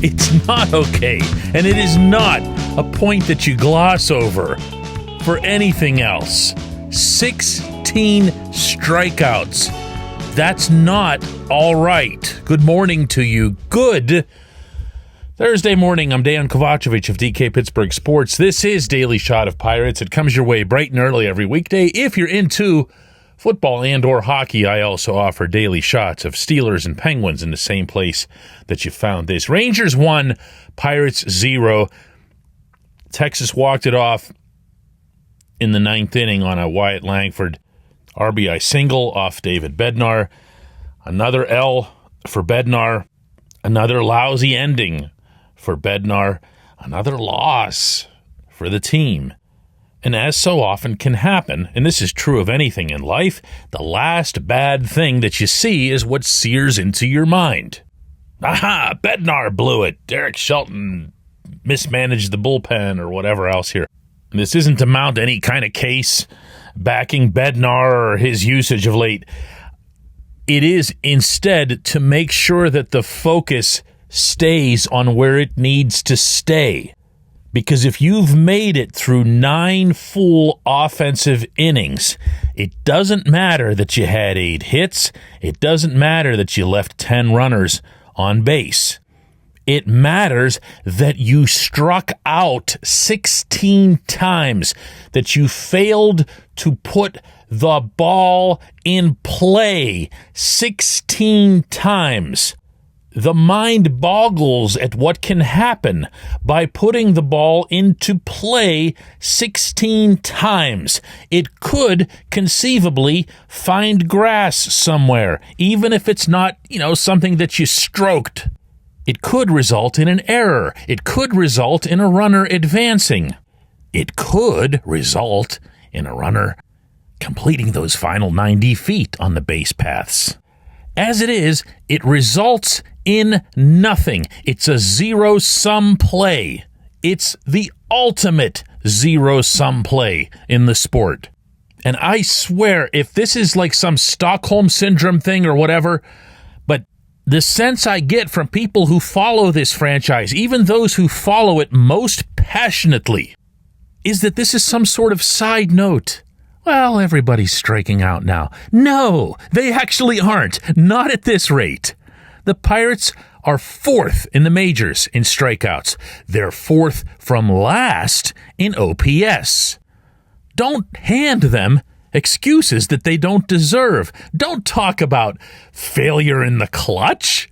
It's not okay. And it is not a point that you gloss over for anything else. 16 strikeouts. That's not all right. Good morning to you. Good Thursday morning. I'm Dejan Kovacevic of DK Pittsburgh Sports. This is Daily Shot of Pirates. It comes your way bright and early every weekday. If you're into football and or hockey, I also offer daily shots of Steelers and Penguins in the same place that you found this. Rangers 1, Pirates 0. Texas walked it off in the ninth inning on a Wyatt Langford RBI single off David Bednar. Another L for Bednar. Another lousy ending for Bednar. Another loss for the team. And as so often can happen, and this is true of anything in life, the last bad thing that you see is what sears into your mind. Aha! Bednar blew it. Derek Shelton mismanaged the bullpen or whatever else here. This isn't to mount any kind of case backing Bednar or his usage of late. It is instead to make sure that the focus stays on where it needs to stay. Because if you've made it through 9 full offensive innings, it doesn't matter that you had 8 hits. It doesn't matter that you left 10 runners on base. It matters that you struck out 16 times, that you failed to put the ball in play 16 times. The mind boggles at what can happen by putting the ball into play 16 times. It could conceivably find grass somewhere, even if it's not, something that you stroked. It could result in an error. It could result in a runner advancing. It could result in a runner completing those final 90 feet on the base paths. As it is, it results in nothing. It's a zero-sum play. It's the ultimate zero-sum play in the sport. And I swear, if this is like some Stockholm Syndrome thing or whatever, but the sense I get from people who follow this franchise, even those who follow it most passionately, is that this is some sort of side note. Well, everybody's striking out now. No, they actually aren't. Not at this rate. The Pirates are 4th in the majors in strikeouts. They're 4th from last in OPS. Don't hand them excuses that they don't deserve. Don't talk about failure in the clutch.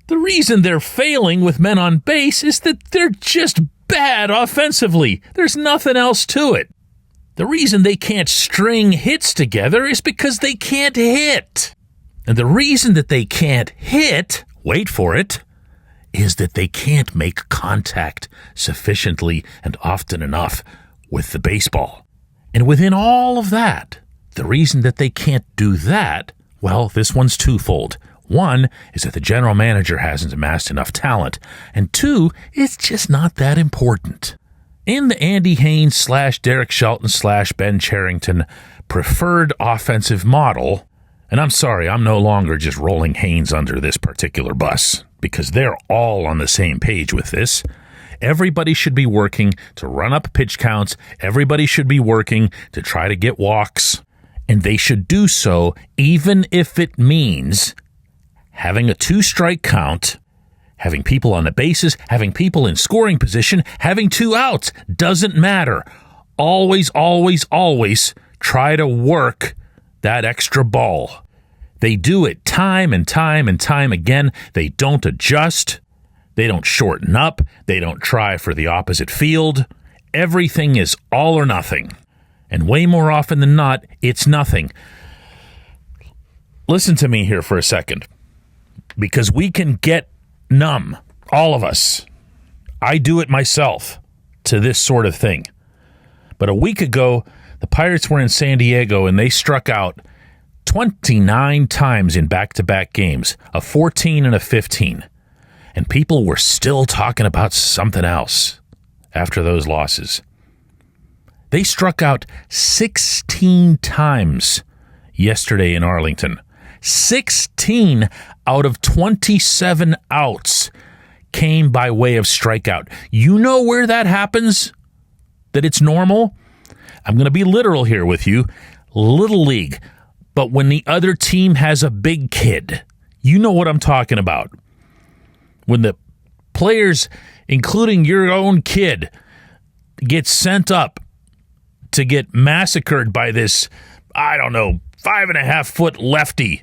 The reason they're failing with men on base is that they're just bad offensively. There's nothing else to it. The reason they can't string hits together is because they can't hit. And the reason that they can't hit, wait for it, is that they can't make contact sufficiently and often enough with the baseball. And within all of that, the reason that they can't do that, well, this one's twofold. One is that the general manager hasn't amassed enough talent. And 2, it's just not that important. In the Andy Haynes / Derek Shelton / Ben Cherington preferred offensive model, and I'm sorry, I'm no longer just rolling Haynes under this particular bus, because they're all on the same page with this. Everybody should be working to run up pitch counts. Everybody should be working to try to get walks. And they should do so even if it means having a 2-strike count, having people on the bases, having people in scoring position, having 2 outs. Doesn't matter. Always, always, always try to work that extra ball. They do it time and time and time again. They don't adjust. They don't shorten up. They don't try for the opposite field. Everything is all or nothing. And way more often than not, it's nothing. Listen to me here for a second, because we can get numb, all of us. I do it myself to this sort of thing. But a week ago, the Pirates were in San Diego and they struck out 29 times in back-to-back games, a 14 and a 15. And people were still talking about something else after those losses. They struck out 16 times yesterday in Arlington. 16 out of 27 outs came by way of strikeout. You know where that happens? That it's normal? I'm going to be literal here with you. Little league. But when the other team has a big kid, you know what I'm talking about. When the players, including your own kid, get sent up to get massacred by this, 5.5-foot lefty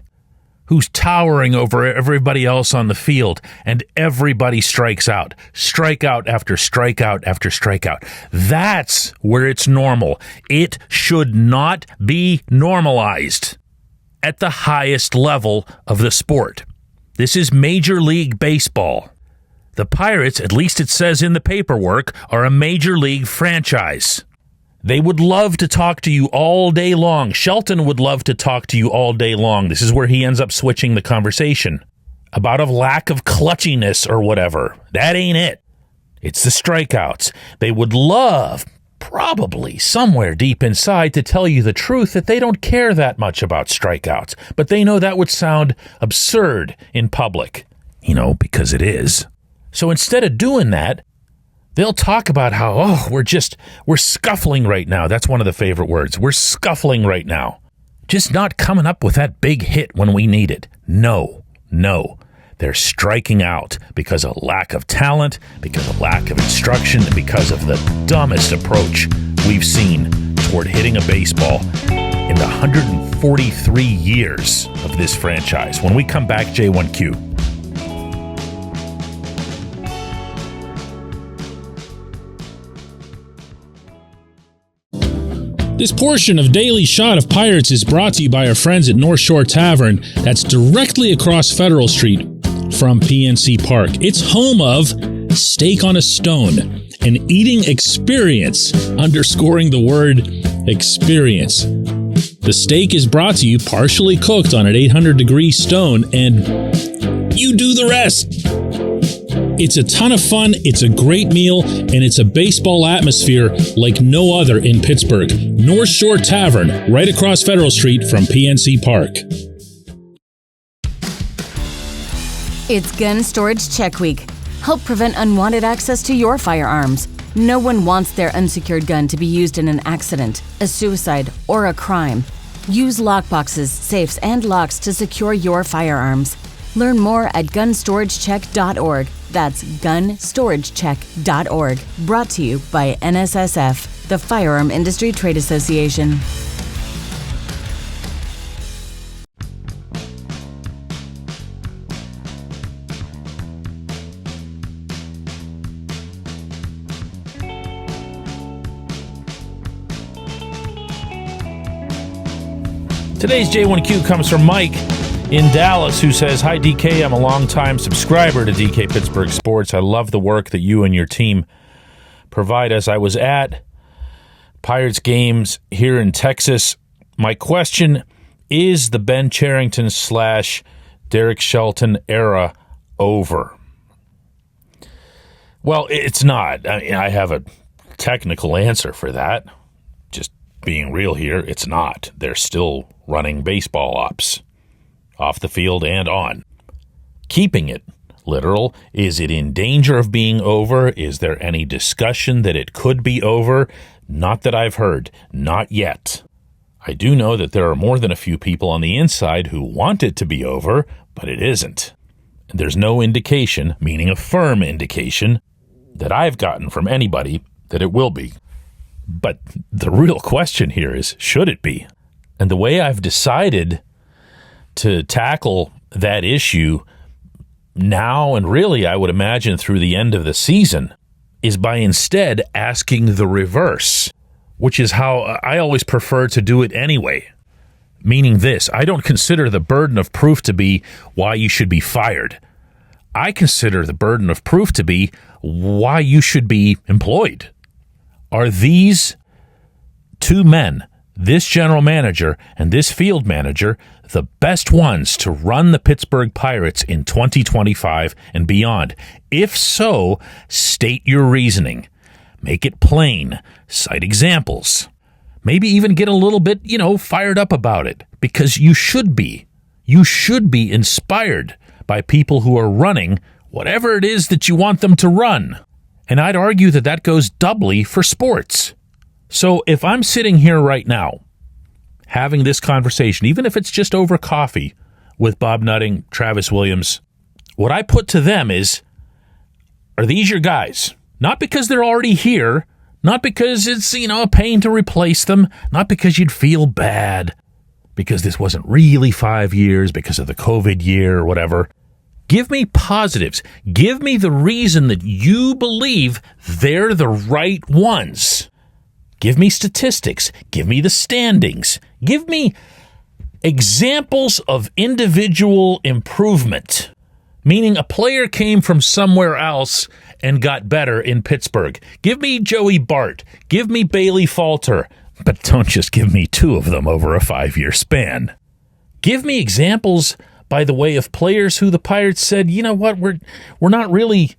who's towering over everybody else on the field, and everybody strikes out. Strikeout after strikeout after strikeout. That's where it's normal. It should not be normalized at the highest level of the sport. This is Major League Baseball. The Pirates, at least it says in the paperwork, are a Major League franchise. They would love to talk to you all day long. Shelton would love to talk to you all day long. This is where he ends up switching the conversation about a lack of clutchiness or whatever. That ain't it. It's the strikeouts. They would love, probably somewhere deep inside, to tell you the truth that they don't care that much about strikeouts. But they know that would sound absurd in public, because it is. So instead of doing that, they'll talk about how, we're scuffling right now. That's one of the favorite words. We're scuffling right now. Just not coming up with that big hit when we need it. No. They're striking out because of lack of talent, because of lack of instruction, and because of the dumbest approach we've seen toward hitting a baseball in the 143 years of this franchise. When we come back, J1Q. This portion of Daily Shot of Pirates is brought to you by our friends at North Shore Tavern, that's directly across Federal Street from PNC Park. It's home of Steak on a Stone, an eating experience, underscoring the word experience. The steak is brought to you partially cooked on an 800-degree stone, and you do the rest. It's a ton of fun, it's a great meal, and it's a baseball atmosphere like no other in Pittsburgh. North Shore Tavern, right across Federal Street from PNC Park. It's Gun Storage Check Week. Help prevent unwanted access to your firearms. No one wants their unsecured gun to be used in an accident, a suicide, or a crime. Use lockboxes, safes, and locks to secure your firearms. Learn more at gunstoragecheck.org. That's gunstoragecheck.org. Brought to you by NSSF, the Firearm Industry Trade Association. Today's J1Q comes from Mike in Dallas, who says, "Hi, DK. I'm a longtime subscriber to DK Pittsburgh Sports. I love the work that you and your team provide us. I was at Pirates games here in Texas. My question, is the Ben Cherington / Derek Shelton era over?" Well, it's not. I have a technical answer for that. Just being real here, it's not. They're still running baseball ops, off the field and on. Keeping it literal, is it in danger of being over? Is there any discussion that it could be over? Not that I've heard. Not yet. I do know that there are more than a few people on the inside who want it to be over, but it isn't. And there's no indication, meaning a firm indication, that I've gotten from anybody that it will be. But the real question here is, should it be? And the way I've decided to tackle that issue now, and really I would imagine through the end of the season, is by instead asking the reverse, which is how I always prefer to do it anyway. Meaning this, I don't consider the burden of proof to be why you should be fired. I consider the burden of proof to be why you should be employed. Are these two men, this general manager and this field manager, the best ones to run the Pittsburgh Pirates in 2025 and beyond? If so, state your reasoning. Make it plain. Cite examples. Maybe even get a little bit, fired up about it, because you should be. You should be inspired by people who are running whatever it is that you want them to run. And I'd argue that that goes doubly for sports. So if I'm sitting here right now having this conversation, even if it's just over coffee with Bob Nutting, Travis Williams, what I put to them is, are these your guys? Not because they're already here, not because it's, a pain to replace them, not because you'd feel bad, because this wasn't really 5 years, because of the COVID year or whatever. Give me positives. Give me the reason that you believe they're the right ones. Give me statistics. Give me the standings. Give me examples of individual improvement, meaning a player came from somewhere else and got better in Pittsburgh. Give me Joey Bart. Give me Bailey Falter. But don't just give me two of them over a 5-year span. Give me examples, by the way, of players who the Pirates said, you know what, we're not really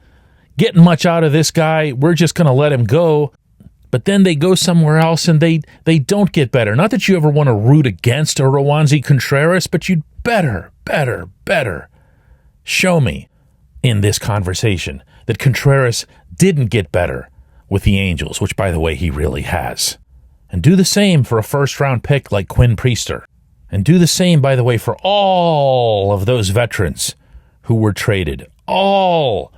getting much out of this guy. We're just going to let him go. But then they go somewhere else and they don't get better. Not that you ever want to root against a Roansy Contreras, but you'd better show me in this conversation that Contreras didn't get better with the Angels, which, by the way, he really has. And do the same for a first-round pick like Quinn Priester. And do the same, by the way, for all of those veterans who were traded. All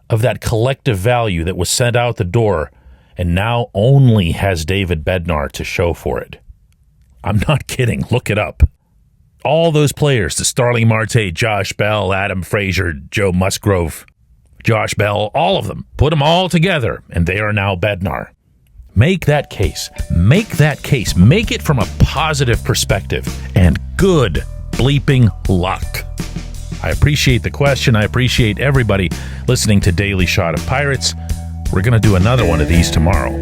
of that collective value that was sent out the door and now only has David Bednar to show for it. I'm not kidding. Look it up. All those players, the Starling Marte, Josh Bell, Adam Frazier, Joe Musgrove, Josh Bell, all of them. Put them all together, and they are now Bednar. Make that case. Make that case. Make it from a positive perspective. And good bleeping luck. I appreciate the question. I appreciate everybody listening to Daily Shot of Pirates. We're going to do another one of these tomorrow.